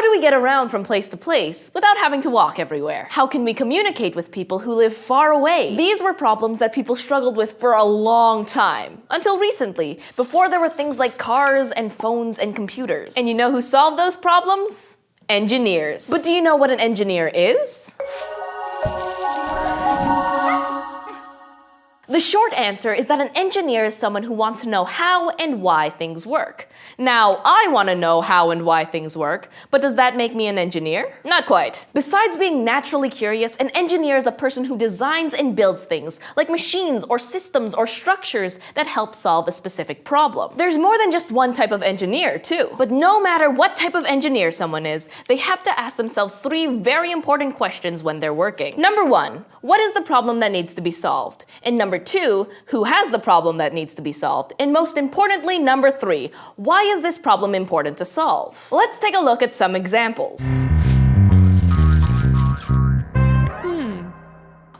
How do we get around from place to place without having to walk everywhere? How can we communicate with people who live far away? These were problems that people struggled with for a long time, until recently, before there were things like cars and phones and computers. And you know who solved those problems? Engineers. But do you know what an engineer is? The short answer is that an engineer is someone who wants to know how and why things work. Now, I want to know how and why things work, but does that make me an engineer? Not quite. Besides being naturally curious, an engineer is a person who designs and builds things, like machines or systems or structures that help solve a specific problem. There's more than just one type of engineer, too. But no matter what type of engineer someone is, they have to ask themselves three very important questions when they're working. Number one, what is the problem that needs to be solved? And number two, who has the problem that needs to be solved? And most importantly, number three, why is this problem important to solve? Let's take a look at some examples.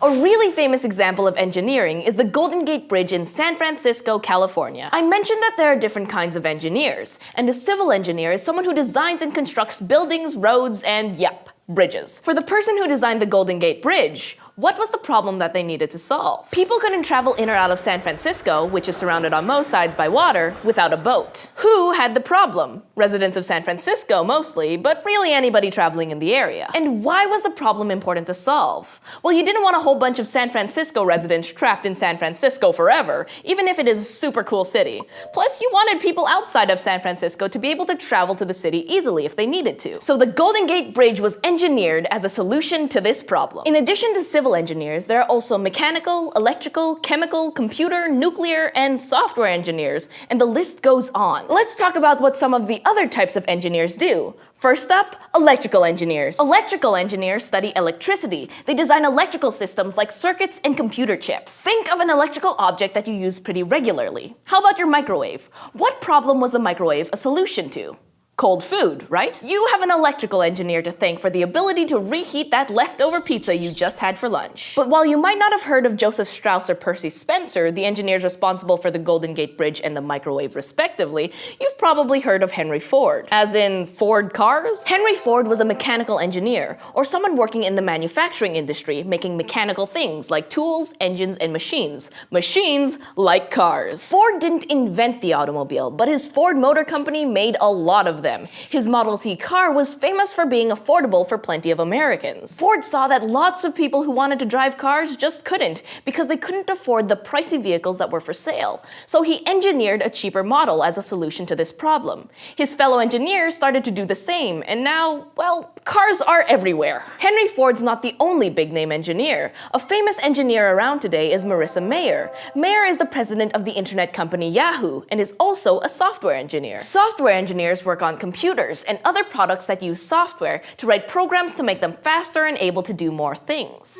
A really famous example of engineering is the Golden Gate Bridge in San Francisco, California. I mentioned that there are different kinds of engineers, and a civil engineer is someone who designs and constructs buildings, roads, and bridges. For the person who designed the Golden Gate Bridge, what was the problem that they needed to solve? People couldn't travel in or out of San Francisco, which is surrounded on most sides by water, without a boat. Who had the problem? Residents of San Francisco mostly, but really anybody traveling in the area. And why was the problem important to solve? Well, you didn't want a whole bunch of San Francisco residents trapped in San Francisco forever, even if it is a super cool city. Plus, you wanted people outside of San Francisco to be able to travel to the city easily if they needed to. So the Golden Gate Bridge was engineered as a solution to this problem. In addition to civil engineers, there are also mechanical, electrical, chemical, computer, nuclear, and software engineers, and the list goes on. Let's talk about what some of the other types of engineers do. First up, electrical engineers. Electrical engineers study electricity. They design electrical systems like circuits and computer chips. Think of an electrical object that you use pretty regularly. How about your microwave? What problem was the microwave a solution to? Cold food, right? You have an electrical engineer to thank for the ability to reheat that leftover pizza you just had for lunch. But while you might not have heard of Joseph Strauss or Percy Spencer, the engineers responsible for the Golden Gate Bridge and the microwave respectively, you've probably heard of Henry Ford. As in Ford cars? Henry Ford was a mechanical engineer, or someone working in the manufacturing industry, making mechanical things like tools, engines, and machines. Machines like cars. Ford didn't invent the automobile, but his Ford Motor Company made a lot of them. His Model T car was famous for being affordable for plenty of Americans. Ford saw that lots of people who wanted to drive cars just couldn't because they couldn't afford the pricey vehicles that were for sale. So he engineered a cheaper model as a solution to this problem. His fellow engineers started to do the same, and now, well, cars are everywhere. Henry Ford's not the only big-name engineer. A famous engineer around today is Marissa Mayer. Mayer is the president of the internet company Yahoo and is also a software engineer. Software engineers work on computers and other products that use software to write programs to make them faster and able to do more things.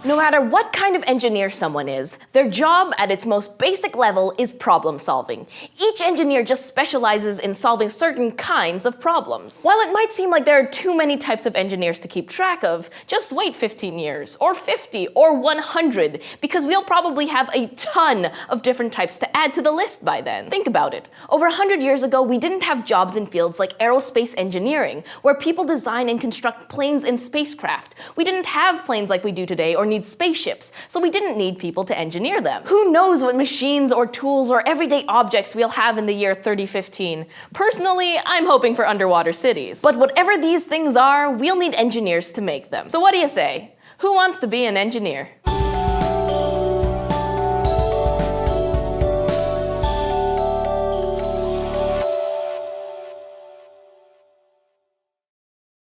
No matter what kind of engineer someone is, their job at its most basic level is problem solving. Each engineer just specializes in solving certain kinds of problems. While it might seem like there are too many types of engineers to keep track of, just wait 15 years, or 50, or 100, because we'll probably have a ton of different types to add to the list by then. Think about it. Over 100 years ago, we didn't have jobs in fields like aerospace engineering, where people design and construct planes and spacecraft. We didn't have planes like we do today or need spaceships, so we didn't need people to engineer them. Who knows what machines or tools or everyday objects we'll have in the year 3015. Personally, I'm hoping for underwater cities. But whatever these things are, we'll need engineers to make them. So what do you say? Who wants to be an engineer?